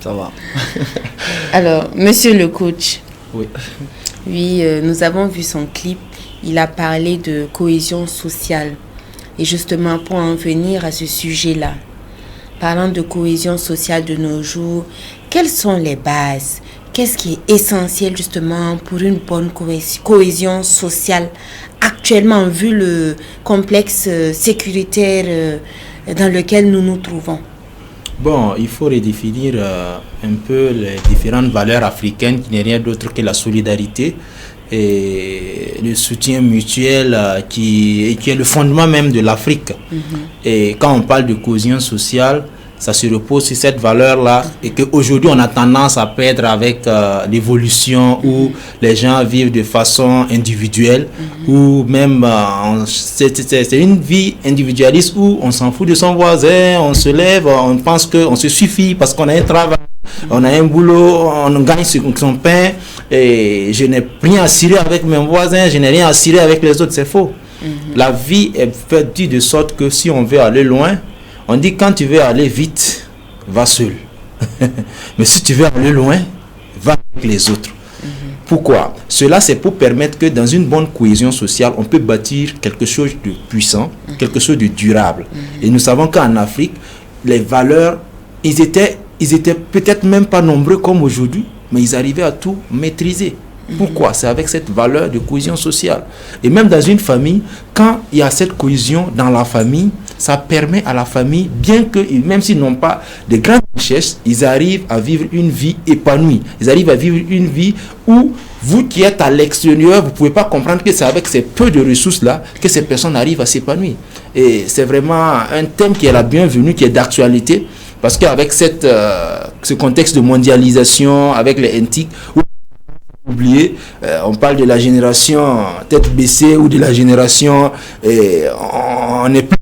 Ça va. Alors, monsieur le coach. Oui. Oui, nous avons vu son clip. Il a parlé de cohésion sociale. Et justement, pour en venir à ce sujet-là, parlant de cohésion sociale de nos jours, quelles sont les bases? Qu'est-ce qui est essentiel justement pour une bonne cohésion sociale actuellement, vu le complexe sécuritaire dans lequel nous nous trouvons? Bon, il faut redéfinir un peu les différentes valeurs africaines qui n'est rien d'autre que la solidarité et le soutien mutuel qui est le fondement même de l'Afrique. Et quand on parle de cohésion sociale, ça se repose sur cette valeur-là et qu'aujourd'hui on a tendance à perdre avec l'évolution où les gens vivent de façon individuelle ou même c'est une vie individualiste où on s'en fout de son voisin, on se lève, on pense qu'on se suffit parce qu'on a un travail, on a un boulot, on gagne son pain et je n'ai rien à cirer avec mes voisins, je n'ai rien à cirer avec les autres, c'est faux. La vie est faite de sorte que si on veut aller loin, on dit quand tu veux aller vite, va seul. Mais si tu veux aller loin, va avec les autres. Pourquoi? Cela, c'est pour permettre que dans une bonne cohésion sociale, on peut bâtir quelque chose de puissant, quelque chose de durable. Et nous savons qu'en Afrique, les valeurs, ils étaient peut-être même pas nombreux comme aujourd'hui, mais ils arrivaient à tout maîtriser. Pourquoi? C'est avec cette valeur de cohésion sociale. Et même dans une famille, quand il y a cette cohésion dans la famille, ça permet à la famille, bien que, même s'ils n'ont pas de grandes richesses, ils arrivent à vivre une vie épanouie. Ils arrivent à vivre une vie où vous qui êtes à l'extérieur, vous ne pouvez pas comprendre que c'est avec ces peu de ressources-là que ces personnes arrivent à s'épanouir. Et c'est vraiment un thème qui est la bienvenue, qui est d'actualité, parce qu'avec ce contexte de mondialisation, avec les NTIC, oublié, on parle de la génération tête baissée ou de la génération on est plus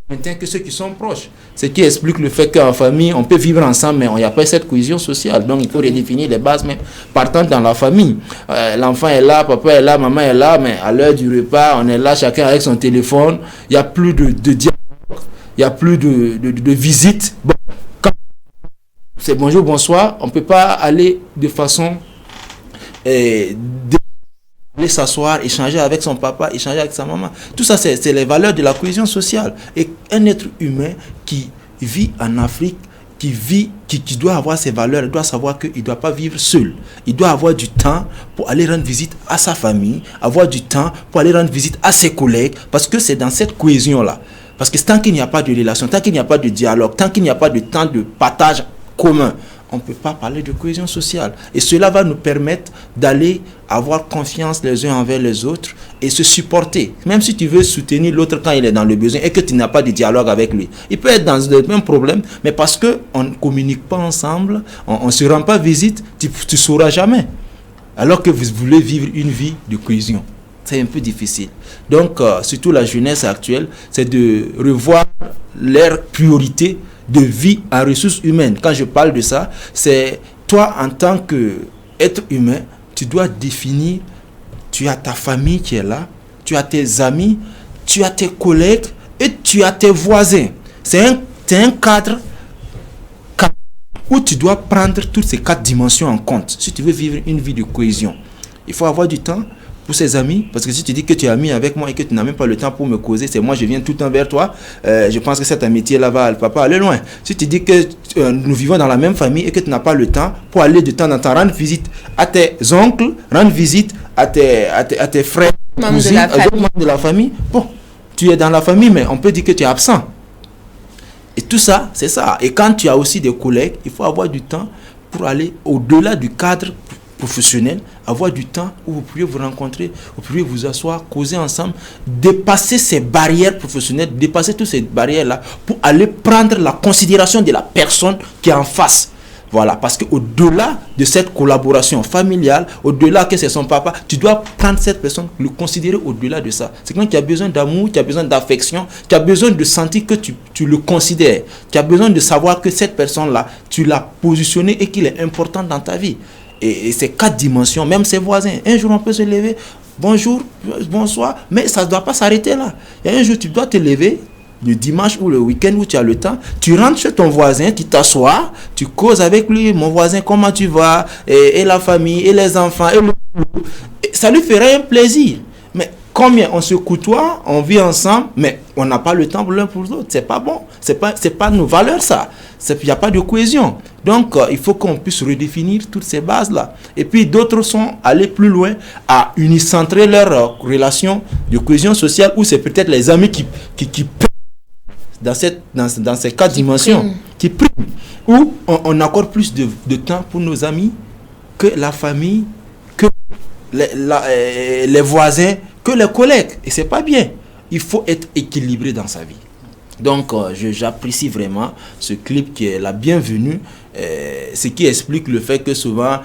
maintenant que ceux qui sont proches. Ce qui explique le fait qu'en famille, on peut vivre ensemble, mais il n'y a pas cette cohésion sociale. Donc, il faut redéfinir les bases, même partant dans la famille. L'enfant est là, papa est là, maman est là, mais à l'heure du repas, on est là, chacun avec son téléphone. Il n'y a plus de dialogue, il n'y a plus de visite. Bon, c'est bonjour, bonsoir, on ne peut pas aller de façon aller s'asseoir, échanger avec son papa, échanger avec sa maman. Tout ça, c'est les valeurs de la cohésion sociale. Et un être humain qui vit en Afrique, qui doit avoir ces valeurs, il doit savoir qu'il ne doit pas vivre seul. Il doit avoir du temps pour aller rendre visite à sa famille, avoir du temps pour aller rendre visite à ses collègues, parce que c'est dans cette cohésion-là. Parce que tant qu'il n'y a pas de relation, tant qu'il n'y a pas de dialogue, tant qu'il n'y a pas de temps de partage commun, on ne peut pas parler de cohésion sociale. Et cela va nous permettre d'aller avoir confiance les uns envers les autres et se supporter. Même si tu veux soutenir l'autre quand il est dans le besoin et que tu n'as pas de dialogue avec lui. Il peut être dans le même problème, mais parce qu'on ne communique pas ensemble, on ne se rend pas visite, tu ne sauras jamais. Alors que vous voulez vivre une vie de cohésion. C'est un peu difficile. Donc, surtout la jeunesse actuelle, c'est de revoir leurs priorités de vie en ressources humaines. Quand je parle de ça, c'est toi en tant qu'être humain, tu dois définir, tu as ta famille qui est là, tu as tes amis, tu as tes collègues et tu as tes voisins. C'est un cadre où tu dois prendre toutes ces 4 dimensions en compte. Si tu veux vivre une vie de cohésion, il faut avoir du temps pour ses amis, parce que si tu dis que tu es ami avec moi et que tu n'as même pas le temps pour me causer, c'est moi je viens tout le temps vers toi, je pense que cette amitié-là va pas aller loin. Si tu dis que nous vivons dans la même famille et que tu n'as pas le temps pour aller de temps en temps rendre visite à tes oncles, rendre visite à tes frères, cousines, aux autres membres de la famille, bon, tu es dans la famille, mais on peut dire que tu es absent. Et tout ça, c'est ça. Et quand tu as aussi des collègues, il faut avoir du temps pour aller au-delà du cadre professionnel, avoir du temps où vous pourriez vous rencontrer, vous pourriez vous asseoir, causer ensemble, dépasser ces barrières professionnelles, dépasser toutes ces barrières-là pour aller prendre la considération de la personne qui est en face. Voilà, parce qu'au-delà de cette collaboration familiale, au-delà que c'est son papa, tu dois prendre cette personne, le considérer au-delà de ça. C'est quelqu'un qui a besoin d'amour, qui a besoin d'affection, qui a besoin de sentir que tu le considères, qui a besoin de savoir que cette personne-là, tu l'as positionné et qu'il est important dans ta vie. Et ces 4 dimensions, même ses voisins. Un jour, on peut se lever, bonjour, bonsoir, mais ça ne doit pas s'arrêter là. Il y a un jour, tu dois te lever, le dimanche ou le week-end où tu as le temps, tu rentres chez ton voisin, tu t'assois, tu causes avec lui, mon voisin, comment tu vas, et la famille, et les enfants, et ça lui ferait un plaisir. Mais combien on se côtoie, on vit ensemble, mais on n'a pas le temps pour l'un pour l'autre. C'est pas bon. C'est pas nos valeurs, ça. Il n'y a pas de cohésion. Donc, il faut qu'on puisse redéfinir toutes ces bases-là. Et puis, d'autres sont allés plus loin à unicentrer leur relation de cohésion sociale, où c'est peut-être les amis qui dans ces quatre dimensions, qui priment, où on accorde plus de temps pour nos amis que la famille, que les voisins, que les collègues. Et c'est pas bien. Il faut être équilibré dans sa vie. Donc, j'apprécie vraiment ce clip qui est la bienvenue, ce qui explique le fait que souvent,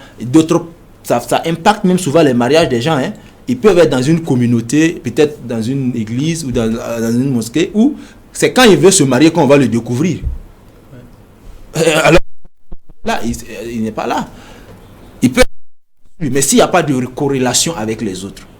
ça impacte même souvent les mariages des gens. Hein. Ils peuvent être dans une communauté, peut-être dans une église ou dans une mosquée, où c'est quand il veut se marier qu'on va le découvrir. Alors, là, il n'est pas là. Il peut, mais s'il n'y a pas de corrélation avec les autres,